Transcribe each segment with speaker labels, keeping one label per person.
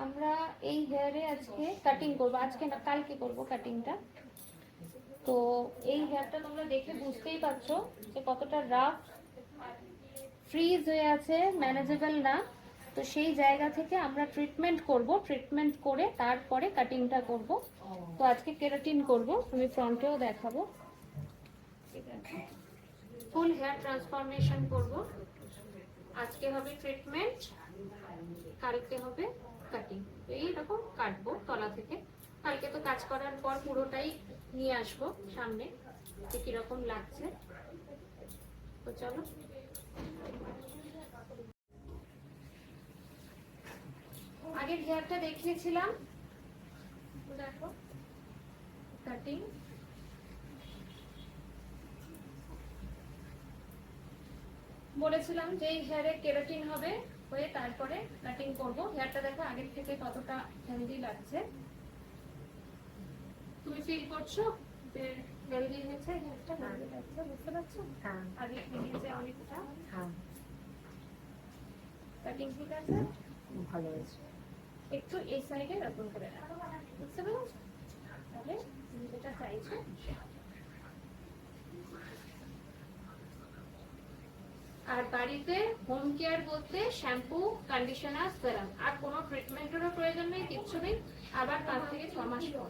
Speaker 1: আমরা এই হেয়ারে আজকে কাটিং করব, আজকে না কালকে করব কাটিংটা। তো এই হেয়ারটা তোমরা দেখে বুঝতেই পারছো যে কতটা রাফ, ফ্রিজ হয়ে আছে, ম্যানেজেবল না। তো সেই জায়গা থেকে আমরা ট্রিটমেন্ট করব, ট্রিটমেন্ট করে তারপরে কাটিংটা করব। তো আজকে কেরাটিন করব, আমি ফ্রন্টেও দেখাবো। ফুল হেয়ার ট্রান্সফরমেশন করব। আজকে হবে ট্রিটমেন্ট, কালকে হবে কাটিং। এইরকম কাটবো তলা থেকে। কালকে তো কাজ করার পর পুরোটাই নিয়ে আসবো সামনে যে কিরকম লাগছে। তো চলো, আগের হেয়ারটা দেখিয়েছিলাম, দেখো কাটিং। বলেছিলাম যে এই হেয়ারে কেরাটিন হবে, হয়ে তারপরে কাটিং করব। হেয়ারটা দেখো আগের থেকে কতটা হেলদি লাগছে। তুমি ফিল করছো যে হেলদি হয়েছে হেয়ারটা? হেলদি লাগছে, বুঝতে পারছো? হ্যাঁ, আগে থেকে অনেকটা। হ্যাঁ, কাটিং ঠিক আছে, ভালো হয়েছে। একটু এই সাইডে এরকম করে রাখো, বুঝতে পেরেছো? তাহলে তুমি যেটা চাইছো। আর বাড়িতে হোম কেয়ার বলতে শ্যাম্পু, কন্ডিশনার, সেরাম, আর কোনো ট্রিটমেন্টেরও প্রয়োজন নেই, কিচ্ছু নেই। আবার 5 থেকে 6 মাস পর,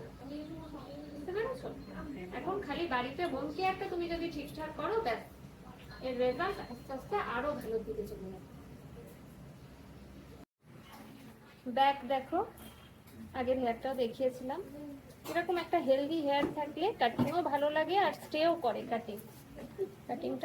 Speaker 1: বুঝতে পেরেছো? এখন খালি বাড়িতে হোম কেয়ারটা তুমি যদি ঠিকঠাক করো, ব্যাস এর রেজাল্ট আস্তে আস্তে আরো ভালো দিকে চলে যাবে। ব্যাক দেখো, আগের হেয়ারটাও দেখিয়েছিলাম। এরকম একটা হেলদি হেয়ার থাকলে কাটিংও ভালো লাগে আর স্টেও করে। কাটিংটা